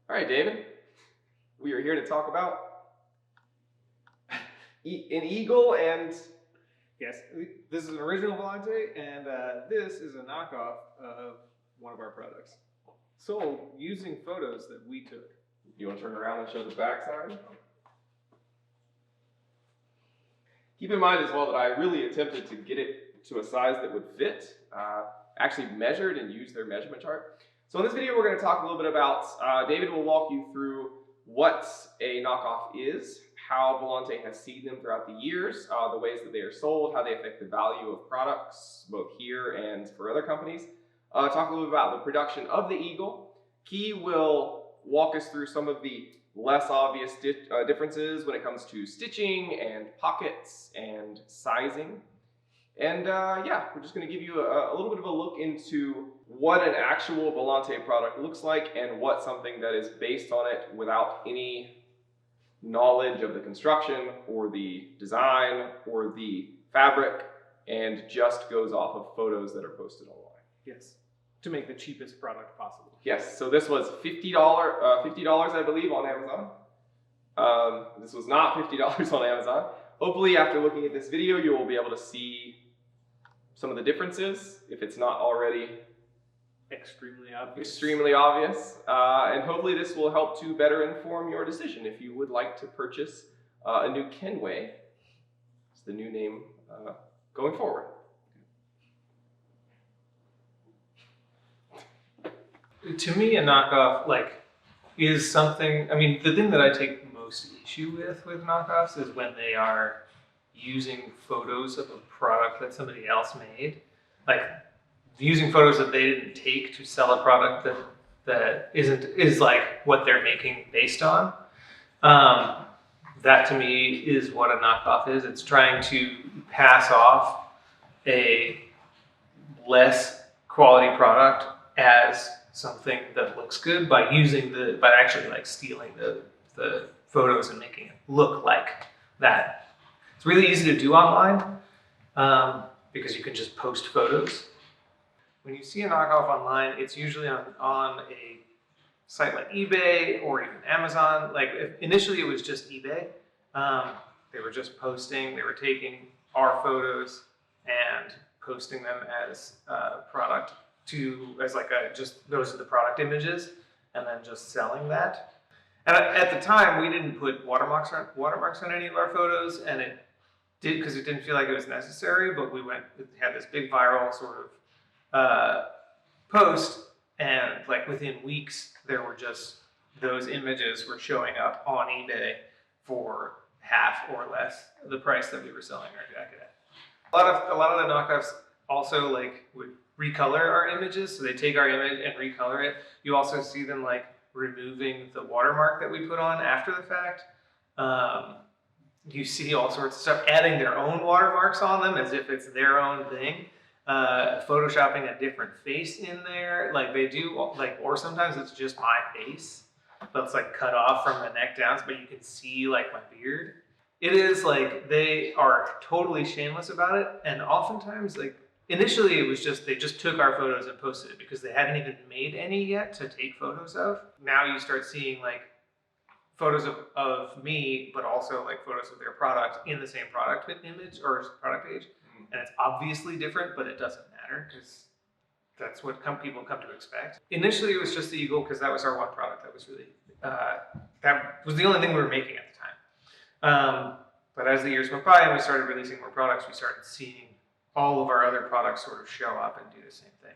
All right, David, we are here to talk about an eagle and... Yes, this is an original Volante, and this is a knockoff of one of our products. Sold using photos that we took. You want to turn around and show the backside? Keep in mind as well that I really attempted to get it to a size that would fit, actually measured and used their measurement chart. So in this video, we're going to talk a little bit about, David will walk you through what a knockoff is, how Volante has seen them throughout the years, the ways that they are sold, how they affect the value of products, both here and for other companies. Talk a little bit about the production of the Eagle. Key will walk us through some of the less obvious differences when it comes to stitching and pockets and sizing. And yeah, we're just going to give you a little bit of a look into what an actual Volante product looks like and what something that is based on it without any knowledge of the construction or the design or the fabric and just goes off of photos that are posted online. Yes, to make the cheapest product possible. Yes, so this was $50, I believe, on Amazon. This was not $50 on Amazon. Hopefully, after looking at this video, you will be able to see some of the differences, if it's not already Extremely obvious. Extremely obvious. And hopefully this will help to better inform your decision if you would like to purchase a new Kenway. It's the new name going forward. To me, a knockoff is something. I mean, the thing that I take most issue with knockoffs is when they are using photos of a product that somebody else made, using photos that they didn't take to sell a product that is like what they're making based on. That to me is what a knockoff is. It's trying to pass off a less quality product as something that looks good by actually stealing the photos and making it look like that. It's really easy to do online because you can just post photos. When you see a knockoff online, it's usually on a site like eBay or even Amazon. Initially it was just eBay. They were just posting, they were taking our photos and posting them as a product just those are the product images and then just selling that. And at the time we didn't put watermarks on any of our photos, and it did because it didn't feel like it was necessary, but it had this big viral sort of post, and within weeks there were just those images were showing up on eBay for half or less the price that we were selling our jacket at. A lot of the knockoffs also would recolor our images, so they take our image and recolor it. You also see them removing the watermark that we put on after the fact. You see all sorts of stuff, adding their own watermarks on them as if it's their own thing. Photoshopping a different face in there, they do, or sometimes it's just my face, but it's cut off from the neck down, but you can see my beard. It is they are totally shameless about it, and oftentimes initially it was they just took our photos and posted it because they hadn't even made any yet to take photos of. Now you start seeing photos of me, but also photos of their product in the same product image or product page. And it's obviously different, but it doesn't matter because that's what people come to expect. Initially, it was just the Eagle because that was our one product that was really, that was the only thing we were making at the time. But as the years went by and we started releasing more products, we started seeing all of our other products sort of show up and do the same thing.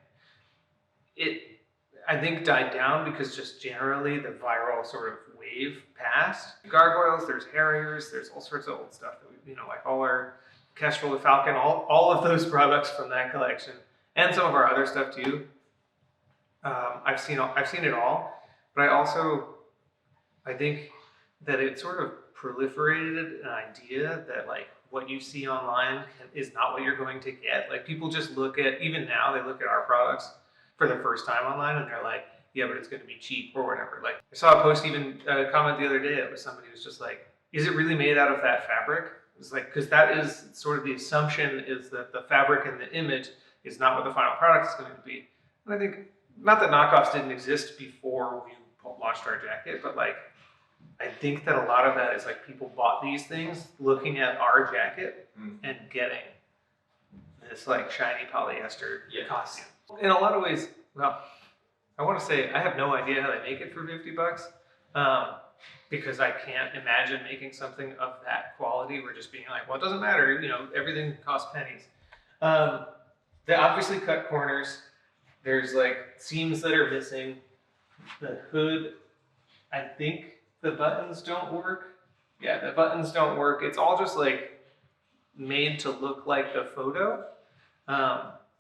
It, I think, died down because just generally the viral sort of wave passed. Gargoyles, there's Harriers, there's all sorts of old stuff that we, all our Kestrel, Falcon, all of those products from that collection, and some of our other stuff too. I've seen it all, but I think that it sort of proliferated an idea that what you see online is not what you're going to get. People just even now they look at our products for the first time online and they're like, yeah, but it's going to be cheap or whatever. I saw a post, a comment the other day that was somebody who's just is it really made out of that fabric? It's because that is sort of the assumption, is that the fabric in the image is not what the final product is going to be. And I think, not that knockoffs didn't exist before we launched our jacket, but like, I think that a lot of that is like people bought these things looking at our jacket and getting this like shiny polyester costume. In a lot of ways, well, I want to say I have no idea how they make it for $50, because I can't imagine making something of that quality. We're just being like, well, it doesn't matter, you know, everything costs pennies. They obviously cut corners. There's like seams that are missing. The hood, I think the buttons don't work. Yeah, the buttons don't work. It's all just like made to look like the photo,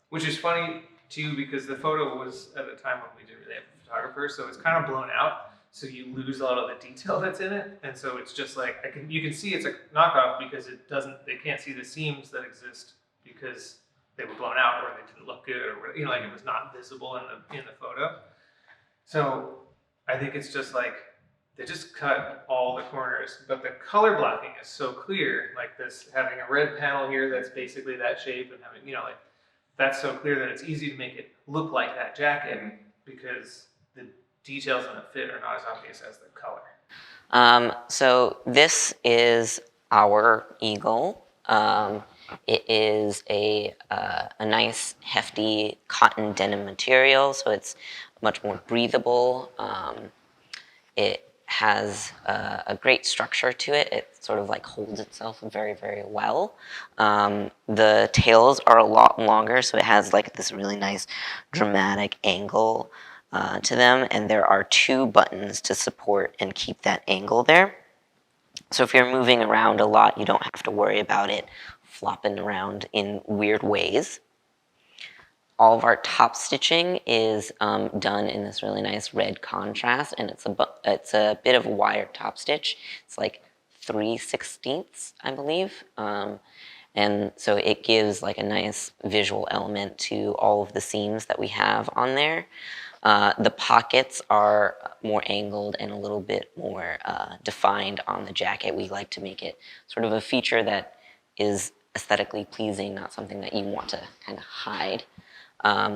which is funny too because the photo was at a time when we didn't really have a photographer, so it's kind of blown out. So you lose a lot of the detail that's in it, and so it's just like you can see it's a knockoff because they can't see the seams that exist because they were blown out or they didn't look good or you know like it was not visible in the photo. So I think it's just like they just cut all the corners, but the color blocking is so clear. Like this having a red panel here that's basically that shape, and having like that's so clear that it's easy to make it look like that jacket because the details on the fit are not as obvious as the color. So this is our eagle. It is a nice, hefty cotton denim material, so it's much more breathable. It has a great structure to it. It sort of like holds itself very, very well. The tails are a lot longer, so it has like this really nice dramatic angle to them, and there are 2 buttons to support and keep that angle there. So if you're moving around a lot, you don't have to worry about it flopping around in weird ways. All of our top stitching is done in this really nice red contrast, and it's a bit of a wire top stitch. It's like 3/16, I believe, and so it gives like a nice visual element to all of the seams that we have on there. The pockets are more angled and a little bit more defined on the jacket. We like to make it sort of a feature that is aesthetically pleasing, not something that you want to kind of hide.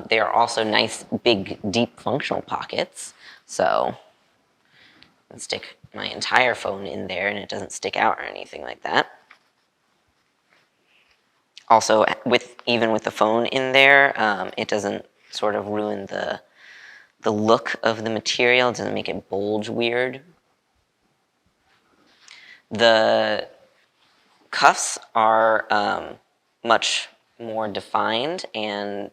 They are also nice, big, deep functional pockets. So I can stick my entire phone in there and it doesn't stick out or anything like that. Also, even with the phone in there, it doesn't sort of ruin the look of the material. It doesn't make it bulge weird. The cuffs are much more defined, and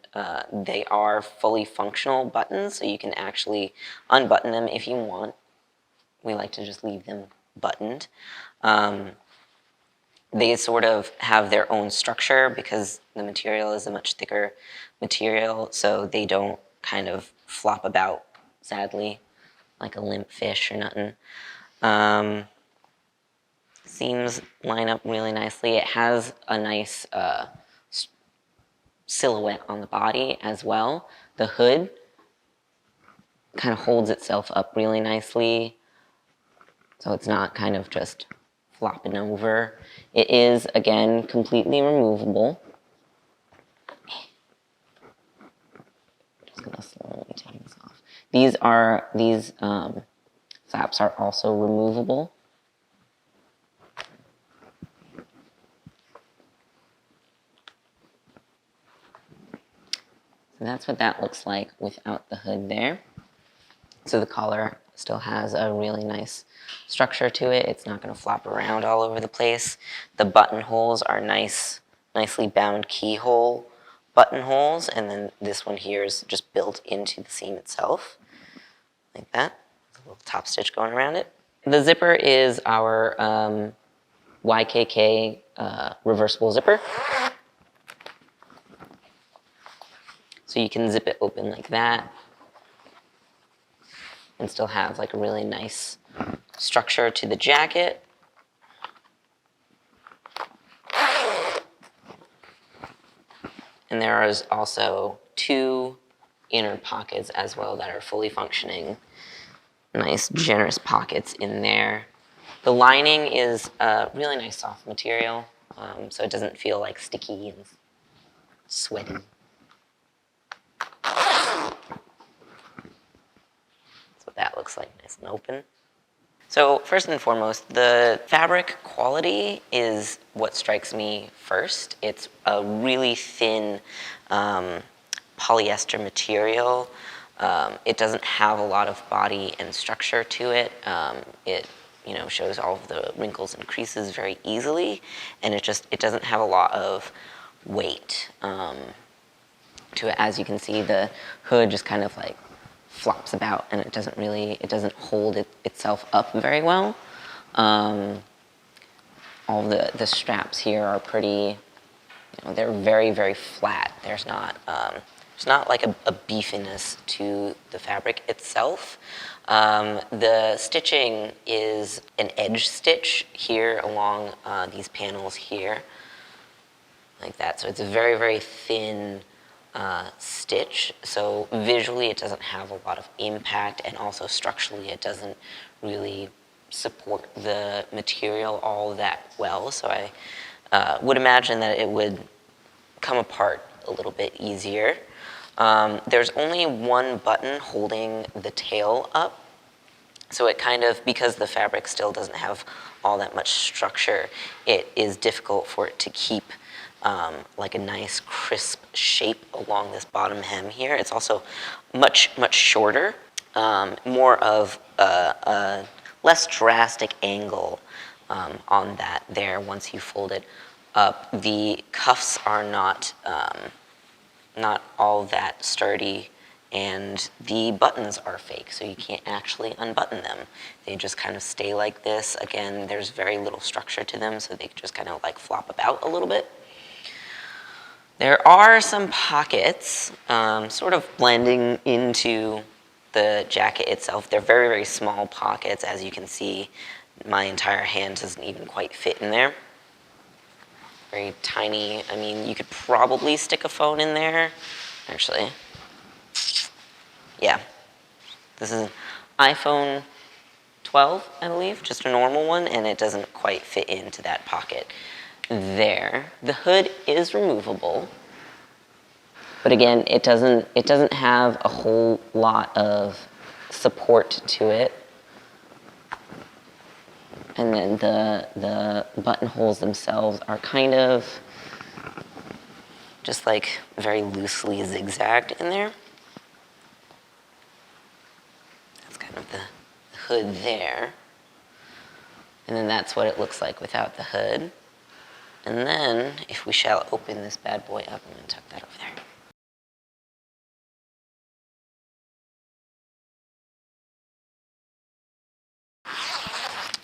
they are fully functional buttons, so you can actually unbutton them if you want. We like to just leave them buttoned. They sort of have their own structure because the material is a much thicker material, so they don't kind of flop about, sadly, like a limp fish or nothing. Seams line up really nicely. It has a nice silhouette on the body as well. The hood kind of holds itself up really nicely, so it's not kind of just flopping over. It is, again, completely removable. I'm just gonna slowly take this off. These flaps are also removable. So that's what that looks like without the hood there. So the collar still has a really nice structure to it. It's not going to flop around all over the place. The buttonholes are nicely bound keyhole buttonholes, and then this one here is just built into the seam itself, like that. A little top stitch going around it. The zipper is our YKK reversible zipper. So you can zip it open like that and still have like a really nice structure to the jacket. And there is also 2 inner pockets as well that are fully functioning. Nice, generous pockets in there. The lining is a really nice soft material, so it doesn't feel like sticky and sweaty. That's what that looks like. looks like, nice and open. So first and foremost, the fabric quality is what strikes me first. It's a really thin polyester material. It doesn't have a lot of body and structure to it. It shows all of the wrinkles and creases very easily, and it doesn't have a lot of weight to it. As you can see, the hood just kind of like flops about, and it doesn't hold itself up very well. All the straps here are pretty, they're very, very flat. There's not like a beefiness to the fabric itself. The stitching is an edge stitch here along these panels here, like that. So it's a very, very thin stitch. So visually it doesn't have a lot of impact, and also structurally it doesn't really support the material all that well. So I would imagine that it would come apart a little bit easier. There's only one button holding the tail up, so it kind of, because the fabric still doesn't have all that much structure, it is difficult for it to keep like a nice crisp shape along this bottom hem here. It's also much, much shorter, more of a less drastic angle on that there once you fold it up. The cuffs are not all that sturdy, and the buttons are fake, so you can't actually unbutton them. They just kind of stay like this. Again, there's very little structure to them, so they just kind of like flop about a little bit. There are some pockets sort of blending into the jacket itself. They're very, very small pockets. As you can see, my entire hand doesn't even quite fit in there. Very tiny. I mean, you could probably stick a phone in there. Actually, yeah. This is an iPhone 12, I believe, just a normal one, and it doesn't quite fit into that pocket there. The hood is removable, but again, it doesn't have a whole lot of support to it. And then the buttonholes themselves are kind of just like very loosely zigzagged in there. That's kind of the hood there. And then that's what it looks like without the hood. And then, if we shall open this bad boy up, I'm going to tuck that over there.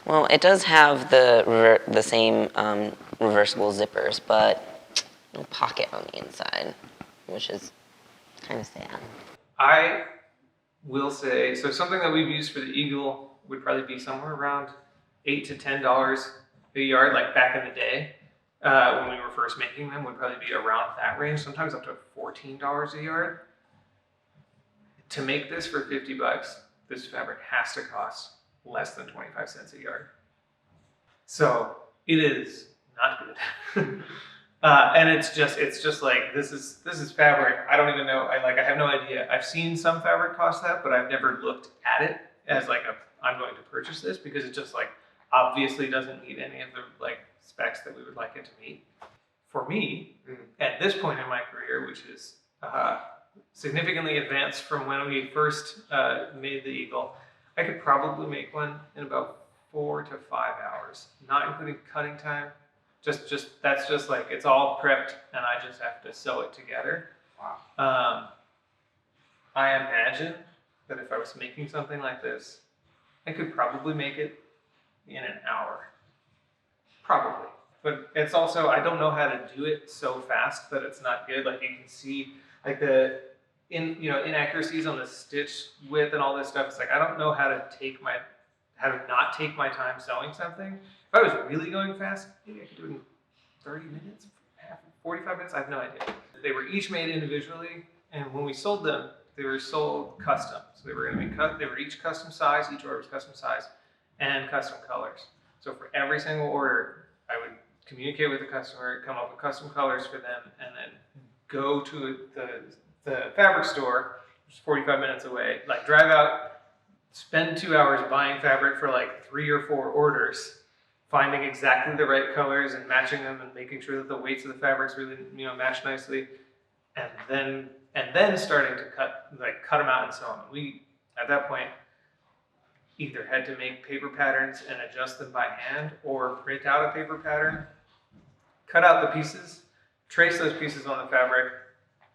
Well, it does have the same reversible zippers, but no pocket on the inside, which is kind of sad. I will say, so something that we've used for the Eagle would probably be somewhere around $8 to $10 a yard, like back in the day. When we were first making them, would probably be around that range, sometimes up to $14 a yard. To make this for $50, this fabric has to cost less than 25 cents a yard. So it is not good. And it's just like, this is fabric. I don't even know. I have no idea. I've seen some fabric cost that, but I've never looked at it as like I'm going to purchase this, because it just like obviously doesn't meet any of the like specs that we would like it to meet. For me, at this point in my career, which is significantly advanced from when we first made the Eagle, I could probably make one in about 4 to 5 hours, not including cutting time. That's just like, it's all prepped and I just have to sew it together. Wow. I imagine that if I was making something like this, I could probably make it in an hour. Probably. But it's also, I don't know how to do it so fast that it's not good. Like you can see like the inaccuracies on the stitch width and all this stuff. It's like, I don't know how to not take my time sewing something. If I was really going fast, maybe I could do it in 30 minutes, 45 minutes, I have no idea. They were each made individually, and when we sold them, they were sold custom. So they were going to be cut, they were each custom size, each order was custom size, and custom colors. So for every single order, I would communicate with the customer, come up with custom colors for them, and then go to the fabric store, which is 45 minutes away, like drive out, spend 2 hours buying fabric for like 3 or 4 orders, finding exactly the right colors and matching them and making sure that the weights of the fabrics really, match nicely, and then starting to cut them out and sew them. We, at that point, either had to make paper patterns and adjust them by hand, or print out a paper pattern, cut out the pieces, trace those pieces on the fabric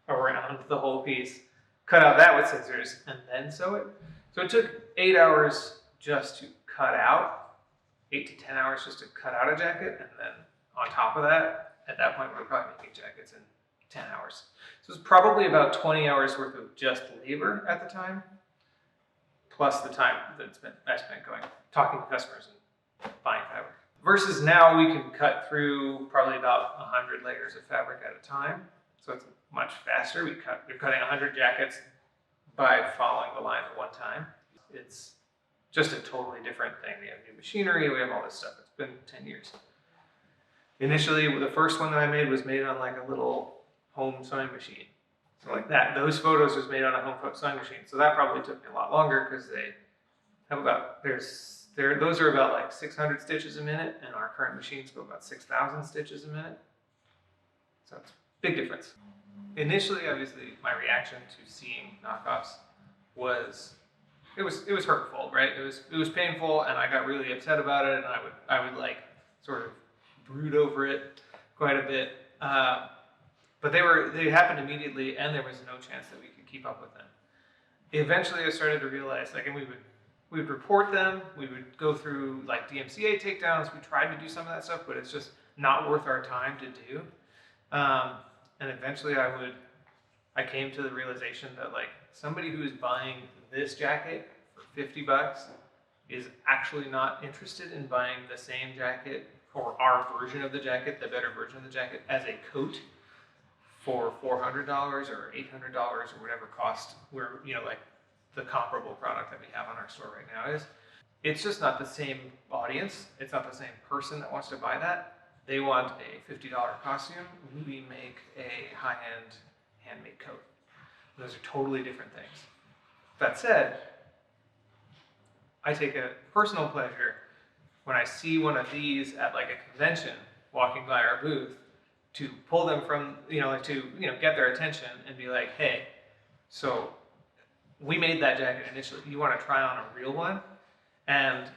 around the whole piece, cut out that with scissors, and then sew it. So it took 8 hours just to cut out, 8 to 10 hours just to cut out a jacket, and then on top of that, at that point, we were probably making jackets in 10 hours. So it was probably about 20 hours worth of just labor at the time, plus the time that I spent going, talking to customers and buying fabric. Versus now, we can cut through probably about 100 layers of fabric at a time. So it's much faster. We're cutting 100 jackets by following the line at one time. It's just a totally different thing. We have new machinery, we have all this stuff. It's been 10 years. Initially, the first one that I made was made on like a little home sewing machine. So like that, those photos was made on a home sewing machine. So that probably took me a lot longer because they have about, those are about like 600 stitches a minute, and our current machines go about 6,000 stitches a minute. So it's a big difference. Initially, obviously, my reaction to seeing knockoffs was, it was hurtful, right? It was painful, and I got really upset about it, and I would like sort of brood over it quite a bit. But they happened immediately, and there was no chance that we could keep up with them. Eventually, I started to realize, like, and we would report them, we would go through like DMCA takedowns, we tried to do some of that stuff, but it's just not worth our time to do. And eventually I came to the realization that like somebody who is buying this jacket for $50 is actually not interested in buying the same jacket, or our version of the jacket, the better version of the jacket, as a coat for $400 or $800 or whatever cost we're, like the comparable product that we have on our store right now is. It's just not the same audience. It's not the same person that wants to buy that. They want a $50 costume. We make a high-end handmade coat. Those are totally different things. That said, I take a personal pleasure when I see one of these at like a convention walking by our booth, to pull them from, get their attention and be like, hey, so we made that jacket initially. You want to try on a real one? And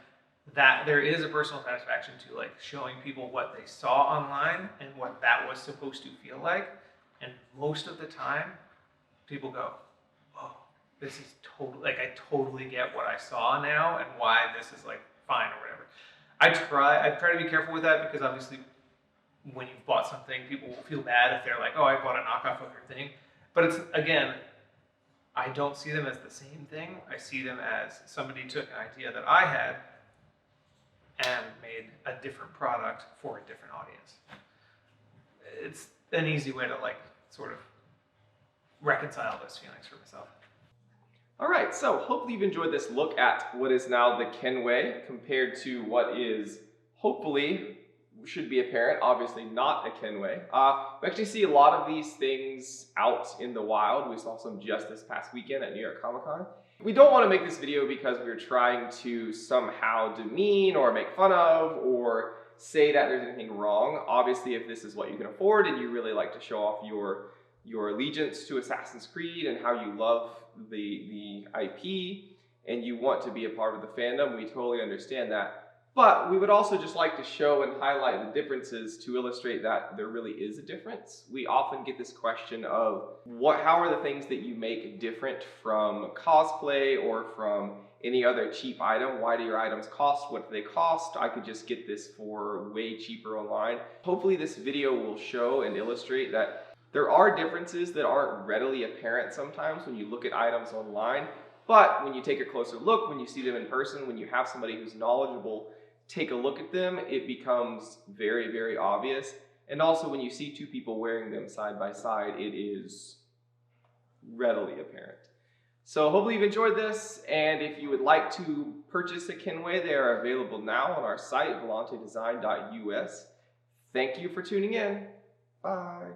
that there is a personal satisfaction to like showing people what they saw online and what that was supposed to feel like. And most of the time, people go, oh, this is totally, like I totally get what I saw now and why this is like fine or whatever. I try to be careful with that, because obviously when you've bought something, people will feel bad if they're like, oh, I bought a knockoff of your thing. But it's, again, I don't see them as the same thing. I see them as somebody took an idea that I had and made a different product for a different audience. It's an easy way to like sort of reconcile those feelings for myself. All right, so hopefully you've enjoyed this look at what is now the Kenway compared to what is hopefully should be apparent, obviously not a Kenway. We actually see a lot of these things out in the wild. We saw some just this past weekend at New York Comic Con. We don't want to make this video because we're trying to somehow demean or make fun of or say that there's anything wrong. Obviously, if this is what you can afford and you really like to show off your allegiance to Assassin's Creed and how you love the IP and you want to be a part of the fandom, we totally understand that. But we would also just like to show and highlight the differences to illustrate that there really is a difference. We often get this question of how are the things that you make different from cosplay or from any other cheap item? Why do your items cost what they cost? I could just get this for way cheaper online. Hopefully this video will show and illustrate that there are differences that aren't readily apparent sometimes when you look at items online. But when you take a closer look, when you see them in person, when you have somebody who's knowledgeable take a look at them, it becomes very, very obvious. And also when you see two people wearing them side by side, it is readily apparent. So hopefully you've enjoyed this, and if you would like to purchase a Kenway, they are available now on our site, volantedesign.us. Thank you for tuning in. Bye.